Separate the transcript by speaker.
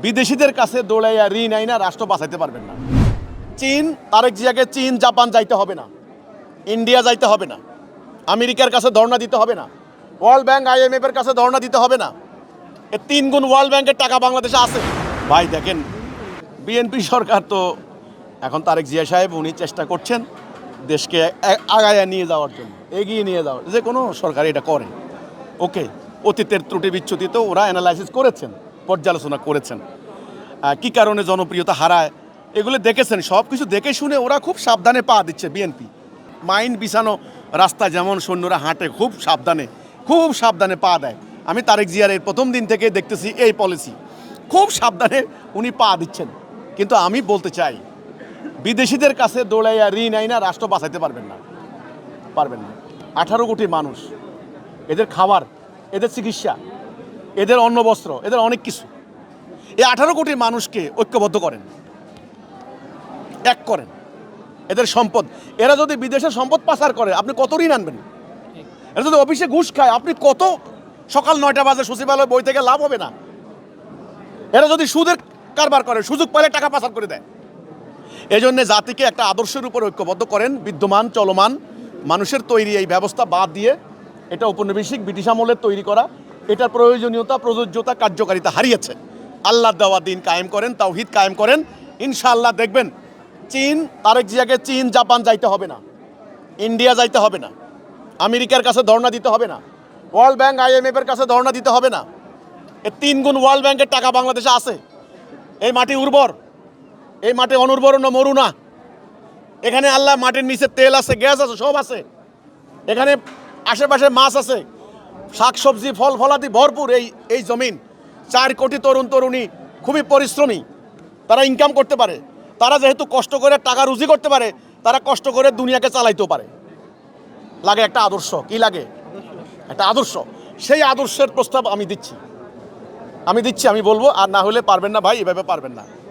Speaker 1: বিদেশিদের কাছে দৌড়াইয়া ঋণ আইনা রাষ্ট্র বাঁচাইতে পারবেন না। চীন, তারেক জিয়াকে চীন জাপান যাইতে হবে না, ইন্ডিয়া যাইতে হবে না, আমেরিকার কাছে ধর্ণা দিতে হবে না, ওয়ার্ল্ড ব্যাংক IMF এর কাছে ধর্ণা দিতে হবে না। এর 3 গুণ ওয়ার্ল্ড ব্যাংকের টাকা বাংলাদেশে আছে। ভাই দেখেন, বিএনপি সরকার তো এখন তারেক জিয়া সাহেব উনি চেষ্টা করছেন দেশকে আগায়া নিয়ে যাওয়ার জন্য, এগিয়ে নিয়ে যাওয়ার, যে কোনো সরকার এটা করে। ওকে, অতীতের ত্রুটি বিচ্যুতি তো ওরা অ্যানালাইসিস করেছেন, পর্যালোচনা করেছেন, কি কারণে জনপ্রিয়তা হারায় এগুলো দেখেছেন। সব কিছু দেখে শুনে ওরা খুব সাবধানে পা দিচ্ছে। বিএনপি মাইন্ড বিছানো রাস্তা যেমন সৈন্যরা হাঁটে, খুব সাবধানে পা দেয়। আমি তারেক জিয়ার এর প্রথম দিন থেকে দেখতেছি এই পলিসি, খুব সাবধানে উনি পা দিচ্ছেন। কিন্তু আমি বলতে চাই, বিদেশিদের কাছে দৌড়াইয়া ঋণ আইনা রাষ্ট্র বাঁচাইতে পারবেন না। 18 কোটি মানুষ, এদের খাবার, এদের চিকিৎসা, এদের অন্ন বস্ত্র, এদের অনেক কিছু। এই 18 কোটি মানুষকে ঐক্যবদ্ধ করেন, এক করেন। এদের সম্পদ, এরা যদি বিদেশের সম্পদ পাচার করে আপনি কত ঋণ আনবেন? এরা যদি অফিসে ঘুষ খায় আপনি কত, সকাল 9টা বাজে সচিবালয় বই থেকে লাভ হবে না। এরা যদি সুদের কারবার করে, সুযোগ পেলে টাকা পাচার করে দেয়। এই জন্য জাতিকে একটা আদর্শের উপর ঐক্যবদ্ধ করেন। বিদ্যমান চলমান মানুষের তৈরি এই ব্যবস্থা বাদ দিয়ে এটা ঔপনিবেশিক ব্রিটিশ আমলের তৈরি করা, এটার প্রয়োজনীয়তা, প্রযোজ্যতা, কার্যকারিতা হারিয়েছে। আল্লাহ দেওয়া দিন কায়েম করেন, তাওহীদ কায়েম করেন। ইনশাআল্লাহ দেখবেন চীন, তারেক জিয়াকে চীন জাপান যাইতে হবে না, ইন্ডিয়া যাইতে হবে না, আমেরিকার কাছে ধর্ণা দিতে হবে না, ওয়ার্ল্ড ব্যাংক IMF এর কাছে ধর্ণা দিতে হবে না। এর 3 গুণ ওয়ার্ল্ড ব্যাংকের টাকা বাংলাদেশে আছে। এই মাটি উর্বর, এই মাটি অনুর্বর না, মরু না। এখানে আল্লাহ মাটির নিচে তেল আছে, গ্যাস আছে, সব আছে। এখানে আশেপাশে মাছ আছে, শাকসবজি, ফল ফলাদি ভরপুর। এই জমিন 4 কোটি তরুণ তরুণী খুবই পরিশ্রমী, তারা ইনকাম করতে পারে। তারা যেহেতু কষ্ট করে টাকা রুজি করতে পারে, তারা কষ্ট করে দুনিয়াকে চালাইতেও পারে। লাগে একটা আদর্শ, কি লাগে? একটা আদর্শ। সেই আদর্শের প্রস্তাব আমি দিচ্ছি, আমি বলবো। আর না হলে পারবেন না ভাই, এভাবে পারবেন না।